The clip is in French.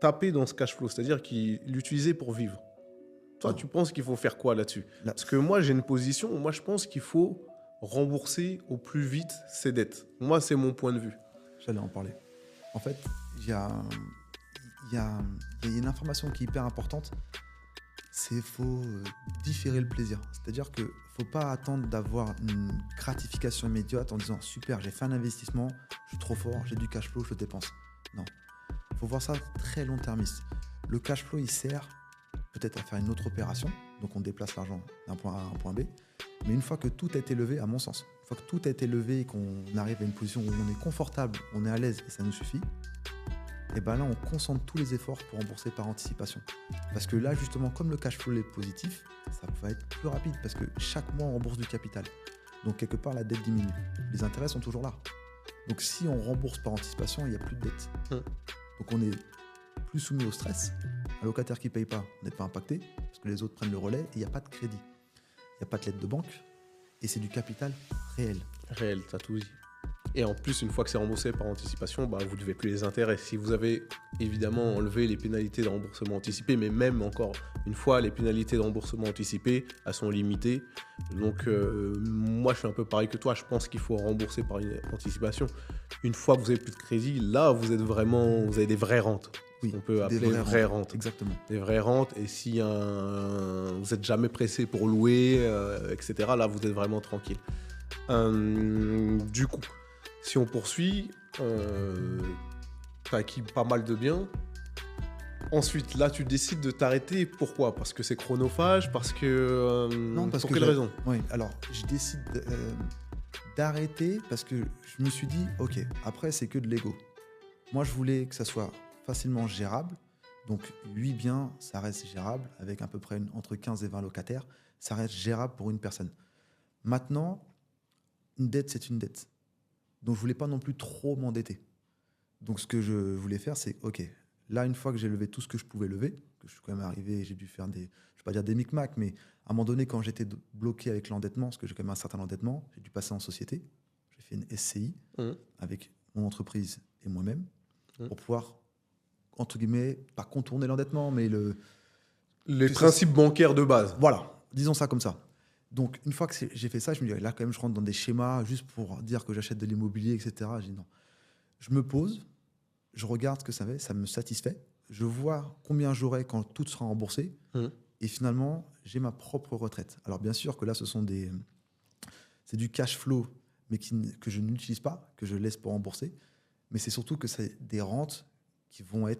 taper dans ce cash flow, c'est-à-dire l'utiliser pour vivre. Toi, Non. tu penses qu'il faut faire quoi là-dessus? Là, Parce que moi, j'ai une position, moi, je pense qu'il faut rembourser au plus vite ses dettes. Moi, c'est mon point de vue. j'allais en parler. En fait, il y a, il y a, il y a une information qui est hyper importante, c'est qu'il faut différer le plaisir. C'est-à-dire qu'il ne faut pas attendre d'avoir une gratification immédiate en disant super, j'ai fait un investissement, je suis trop fort, j'ai du cash flow, je le dépense. Non, il faut voir ça très long-termiste. Le cash flow, il sert peut-être à faire une autre opération, donc on déplace l'argent d'un point A à un point B, mais une fois que tout a été levé, à mon sens, une fois que tout a été levé et qu'on arrive à une position où on est confortable, on est à l'aise et ça nous suffit, et bien là, on concentre tous les efforts pour rembourser par anticipation. Parce que là, justement, comme le cash flow est positif, ça va être plus rapide parce que chaque mois, on rembourse du capital. Donc, quelque part, la dette diminue. Les intérêts sont toujours là. Donc, si on rembourse par anticipation, il n'y a plus de dette. Hum. Donc, on est plus soumis au stress. Un locataire qui ne paye pas, on n'est pas impacté parce que les autres prennent le relais et il n'y a pas de crédit. Il n'y a pas de lettre de banque et c'est du capital réel. Réel, t'as tout dit. Et en plus, une fois que c'est remboursé par anticipation, bah, vous ne devez plus les intérêts. Si vous avez évidemment enlevé les pénalités de remboursement anticipé, mais même encore une fois, les pénalités de remboursement anticipé, elles sont limitées. Donc, moi, je suis un peu pareil que toi. Je pense qu'il faut rembourser par une anticipation. Une fois que vous n'avez plus de crédit, là, vous avez des vraies rentes. Oui, On peut des appeler vraies rentes. Exactement. Des vraies rentes. Et si vous n'êtes jamais pressé pour louer, etc., là, vous êtes vraiment tranquille. Du coup, si on poursuit, tu as acquis pas mal de biens. Ensuite, là, tu décides de t'arrêter. Pourquoi? Parce que c'est chronophage? Parce que... Non, parce pour que quelle raison? Oui, alors je décide d'arrêter parce que je me suis dit, ok, après c'est que de l'ego. Moi, je voulais que ça soit facilement gérable. Donc 8 biens, ça reste gérable avec à peu près entre 15 et 20 locataires. Ça reste gérable pour une personne. Maintenant, une dette, c'est une dette. Donc je voulais pas non plus trop m'endetter. Donc ce que je voulais faire, c'est, ok, là, une fois que j'ai levé tout ce que je pouvais lever, que je suis quand même arrivé, j'ai dû faire je vais pas dire des micmacs, mais à un moment donné, quand j'étais bloqué avec l'endettement, parce que j'ai quand même un certain endettement, j'ai dû passer en société. J'ai fait une SCI Mmh. avec mon entreprise et moi-même Mmh. pour pouvoir, entre guillemets, pas contourner l'endettement, mais Les que ça- principes bancaires de base. voilà, disons ça comme ça. Donc, une fois que j'ai fait ça, je me dis, là, quand même, je rentre dans des schémas juste pour dire que j'achète de l'immobilier, etc. Je dis non. Je me pose, je regarde ce que ça fait, ça me satisfait. Je vois combien j'aurai quand tout sera remboursé. Mmh. Et finalement, j'ai ma propre retraite. Alors, bien sûr que là, c'est du cash flow, mais que je n'utilise pas, que je laisse pour rembourser. Mais c'est surtout que c'est des rentes qui vont être